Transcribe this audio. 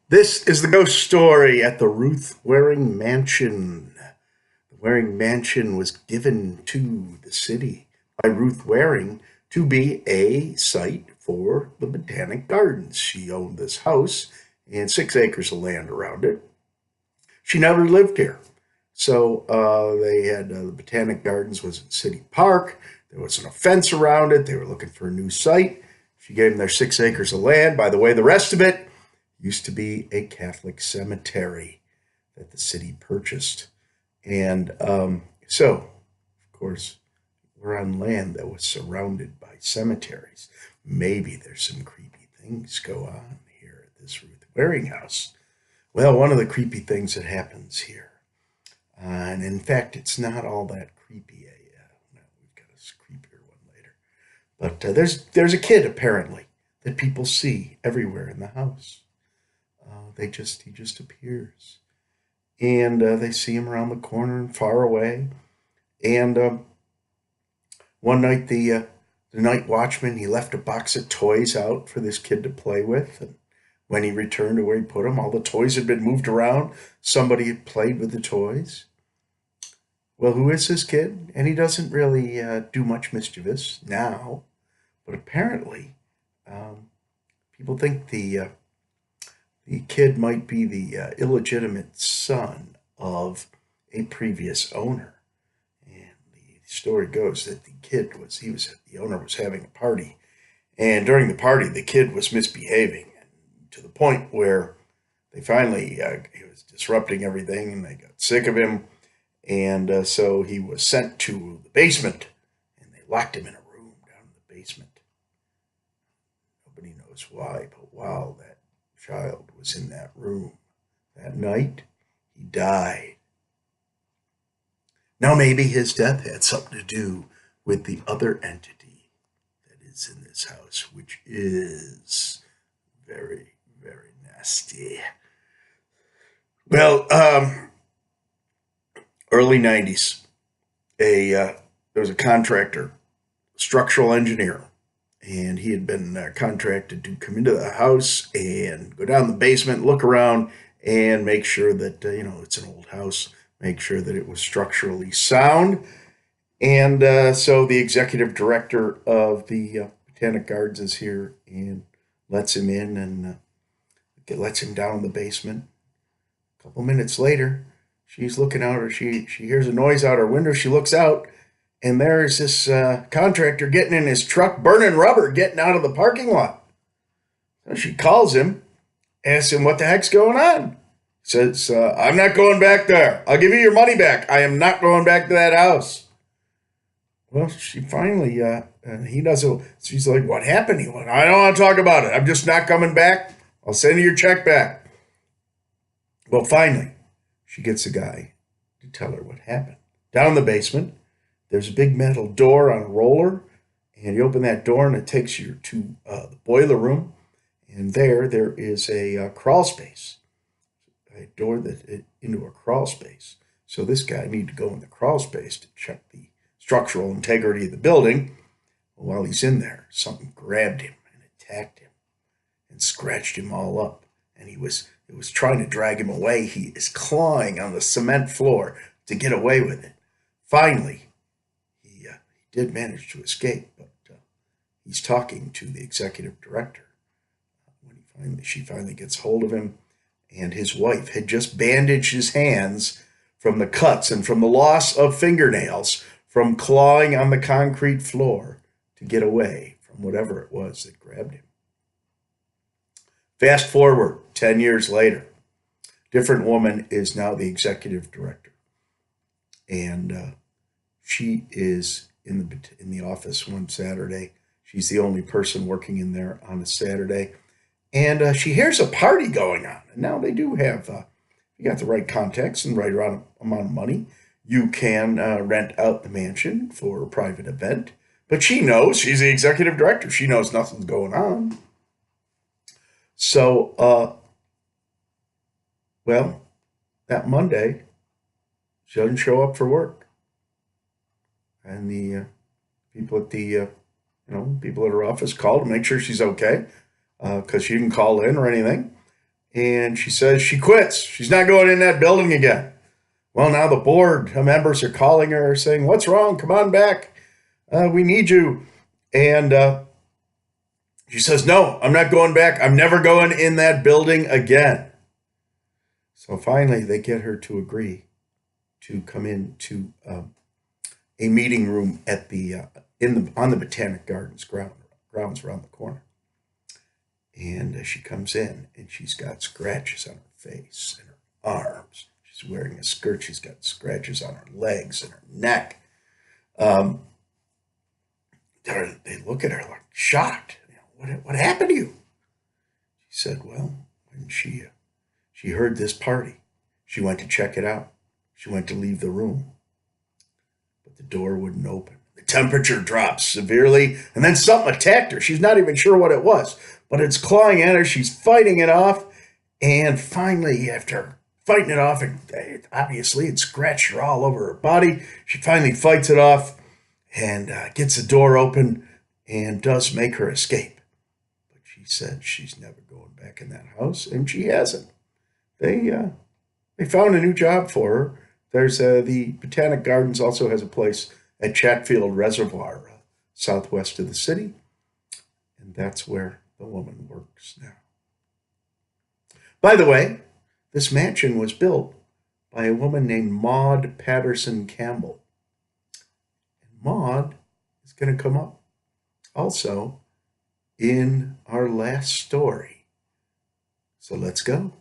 This is the ghost story at the Ruth Waring Mansion. The Waring Mansion was given to the city by Ruth Waring to be a site for the Botanic Gardens. She owned this house and 6 acres of land around it. She never lived here. So they had the Botanic Gardens was in City Park. There wasn't a fence around it. They were looking for a new site. She gave them their 6 acres of land. By the way, the rest of it used to be a Catholic cemetery that the city purchased. And so, of course, we're on land that was surrounded by cemeteries. Maybe there's some creepy things go on here at this Ruth Waring house. Well, one of the creepy things that happens here, and in fact, it's not all that creepy. No, we've got a creepier one later. But there's a kid apparently that people see everywhere in the house. He just appears, and they see him around the corner and far away. And one night, the night watchman he left a box of toys out for this kid to play with. And when he returned to where he put them, all the toys had been moved around. Somebody had played with the toys. Well, who is this kid? And he doesn't really do much mischievous now, but apparently, um, people think the kid might be the illegitimate son of a previous owner. And the story goes that the owner was having a party, and during the party, the kid was misbehaving to the point where they finally he was disrupting everything, and they got sick of him, and so he was sent to the basement, and they locked him in a room down in the basement. Nobody knows why, but while that child was in that room that night, he died. Now, maybe his death had something to do with the other entity that is in this house, which is very, very nasty. Well, early 90s, there was a contractor, structural engineer, and he had been contracted to come into the house and go down the basement, look around, and make sure that it's an old house, make sure that it was structurally sound. And so the executive director of the Botanic Gardens is here and lets him in and lets him down in the basement. A couple minutes later, she's looking out, or she hears a noise out her window. She looks out, and there's this contractor getting in his truck, burning rubber, getting out of the parking lot. So she calls him, asks him what the heck's going on. He says, "I'm not going back there. I'll give you your money back. I am not going back to that house." Well, she finally, he doesn't. She's like, "What happened?" He went, "I don't want to talk about it. I'm just not coming back. I'll send you your check back." Well, finally, she gets a guy to tell her what happened. Down in the basement, there's a big metal door on a roller, and you open that door, and it takes you to the boiler room. And there is a crawl space, a door into a crawl space. So this guy needed to go in the crawl space to check the structural integrity of the building. While he's in there, something grabbed him and attacked him and scratched him all up. And it was trying to drag him away. He is clawing on the cement floor to get away with it. Finally, he did manage to escape, but he's talking to the executive director when she finally gets hold of him. And his wife had just bandaged his hands from the cuts and from the loss of fingernails from clawing on the concrete floor to get away from whatever it was that grabbed him. Fast forward 10 years later, different woman is now the executive director, and she is in the office one Saturday. She's the only person working in there on a Saturday, and she hears a party going on. And now they do have, you got the right context and right amount of money, you can rent out the mansion for a private event. But she knows she's the executive director. She knows nothing's going on. So, well, that Monday, she doesn't show up for work, and the people at the people at her office call to make sure she's okay because she didn't call in or anything. and she says she quits. She's not going in that building again. Well, now the board members are calling her saying, "What's wrong? Come on back. We need you." And she says, "No, I'm not going back. I'm never going in that building again." So finally, they get her to agree to come into a meeting room at the on the Botanic Gardens grounds around the corner. And she comes in, and she's got scratches on her face and her arms. She's wearing a skirt. She's got scratches on her legs and her neck. Um, they look at her like shocked. What happened to you? She said, "Well, when she heard this party, she went to check it out. She went to leave the room, but the door wouldn't open. The temperature dropped severely, and then something attacked her. She's not even sure what it was, but it's clawing at her. She's fighting it off, and finally, after fighting it off, and obviously it scratched her all over her body, she finally fights it off and gets the door open and does make her escape. But she said she's never going back in that house, and she hasn't. They found a new job for her. There's the Botanic Gardens also has a place at Chatfield Reservoir, southwest of the city, and that's where the woman works now. By the way, this mansion was built by a woman named Maud Patterson Campbell. And Maud is going to come up also in our last story. So let's go.